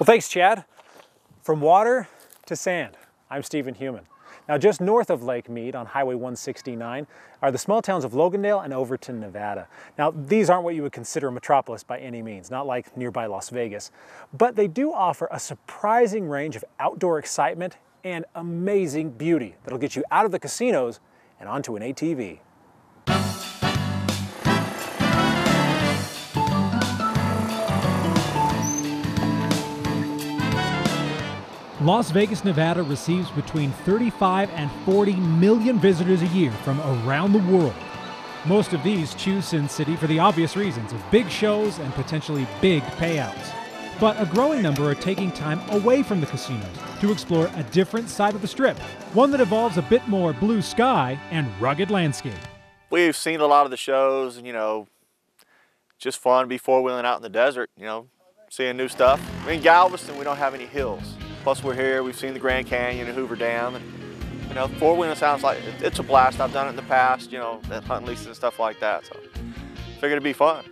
Well, thanks, Chad. From water to sand, I'm Stephen Human. Now, just north of Lake Mead on Highway 169 are the small towns of Logandale and Overton, Nevada. Now, these aren't what you would consider a metropolis by any means, not like nearby Las Vegas, but they do offer a surprising range of outdoor excitement and amazing beauty that'll get you out of the casinos and onto an ATV. Las Vegas, Nevada receives between 35 and 40 million visitors a year from around the world. Most of these choose Sin City for the obvious reasons of big shows and potentially big payouts. But a growing number are taking time away from the casinos to explore a different side of the Strip, one that involves a bit more blue sky and rugged landscape. We've seen a lot of the shows, and just fun to be four-wheeling out in the desert, seeing new stuff. In Galveston, we don't have any hills. Plus we're here, we've seen the Grand Canyon and Hoover Dam, and four-wheeling sounds like it's a blast. I've done it in the past, at hunt leases and stuff like that, so figured it'd be fun.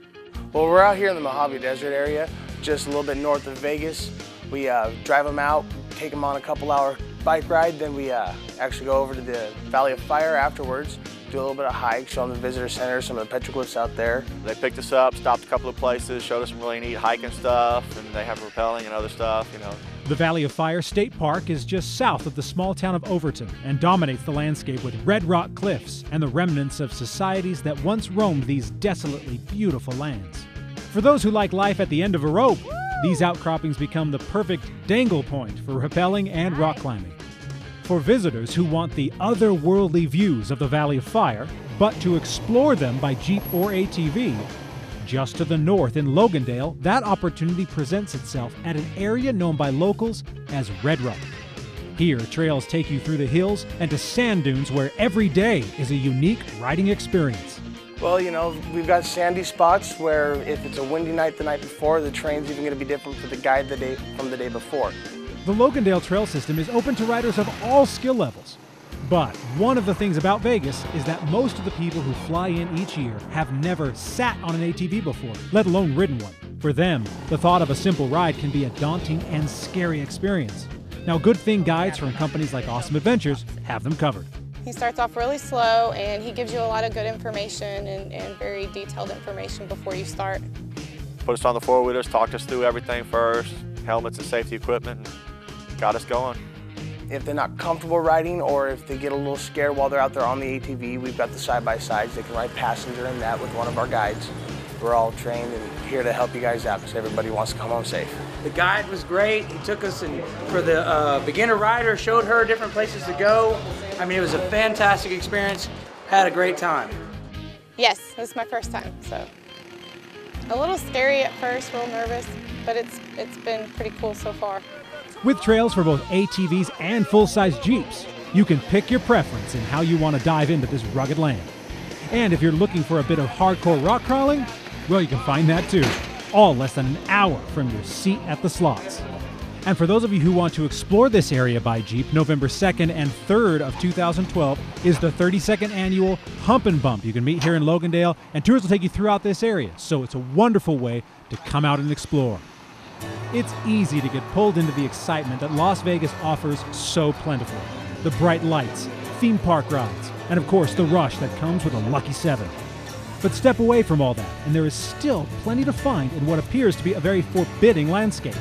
Well, we're out here in the Mojave Desert area, just a little bit north of Vegas. We drive them out, take them on a couple-hour bike ride, then we actually go over to the Valley of Fire afterwards, do a little bit of hike, show them the visitor center, some of the petroglyphs out there. They picked us up, stopped a couple of places, showed us some really neat hiking stuff, and they have rappelling and other stuff, The Valley of Fire State Park is just south of the small town of Overton and dominates the landscape with red rock cliffs and the remnants of societies that once roamed these desolately beautiful lands. For those who like life at the end of a rope, these outcroppings become the perfect dangle point for rappelling and rock climbing. For visitors who want the otherworldly views of the Valley of Fire, but to explore them by Jeep or ATV, just to the north in Logandale, that opportunity presents itself at an area known by locals as Red Rock. Here, trails take you through the hills and to sand dunes where every day is a unique riding experience. Well, we've got sandy spots where if it's a windy night the night before, the terrain's even going to be different for the guide from the day before. The Logandale trail system is open to riders of all skill levels. But one of the things about Vegas is that most of the people who fly in each year have never sat on an ATV before, let alone ridden one. For them, the thought of a simple ride can be a daunting and scary experience. Now, good thing guides from companies like Awesome Adventures have them covered. He starts off really slow and he gives you a lot of good information and very detailed information before you start. Put us on the four-wheelers, talked us through everything first, helmets and safety equipment, and got us going. If they're not comfortable riding or if they get a little scared while they're out there on the ATV, we've got the side-by-sides. They can ride passenger in that with one of our guides. We're all trained and here to help you guys out because everybody wants to come home safe. The guide was great. He took us in for the beginner rider, showed her different places to go. I mean, it was a fantastic experience. Had a great time. Yes, this is my first time, so a little scary at first, real nervous, but it's been pretty cool so far. With trails for both ATVs and full-size Jeeps, you can pick your preference in how you want to dive into this rugged land. And if you're looking for a bit of hardcore rock crawling, well, you can find that too, all less than an hour from your seat at the slots. And for those of you who want to explore this area by Jeep, November 2nd and 3rd of 2012 is the 32nd annual Hump and Bump. You can meet here in Logandale, and tours will take you throughout this area, so it's a wonderful way to come out and explore. It's easy to get pulled into the excitement that Las Vegas offers so plentifully. The bright lights, theme park rides, and of course the rush that comes with a lucky 7. But step away from all that, and there is still plenty to find in what appears to be a very forbidding landscape.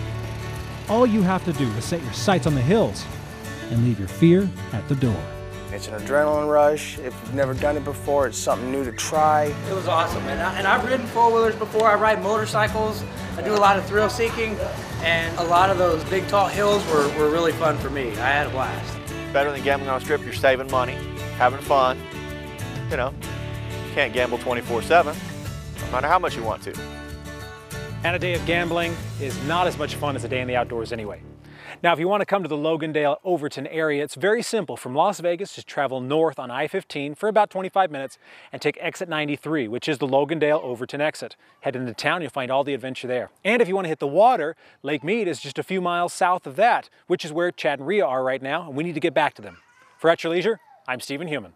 All you have to do is set your sights on the hills and leave your fear at the door. It's an adrenaline rush. If you've never done it before, it's something new to try. It was awesome, and I've ridden four-wheelers before. I ride motorcycles. I do a lot of thrill seeking, and a lot of those big tall hills were really fun for me. I had a blast. Better than gambling on a strip, you're saving money, having fun. You can't gamble 24/7, no matter how much you want to. And a day of gambling is not as much fun as a day in the outdoors anyway. Now, if you want to come to the Logandale, Overton area, it's very simple. From Las Vegas, just travel north on I-15 for about 25 minutes and take exit 93, which is the Logandale Overton exit. Head into town, you'll find all the adventure there. And if you want to hit the water, Lake Mead is just a few miles south of that, which is where Chad and Rhea are right now, and we need to get back to them. For At Your Leisure, I'm Stephen Human.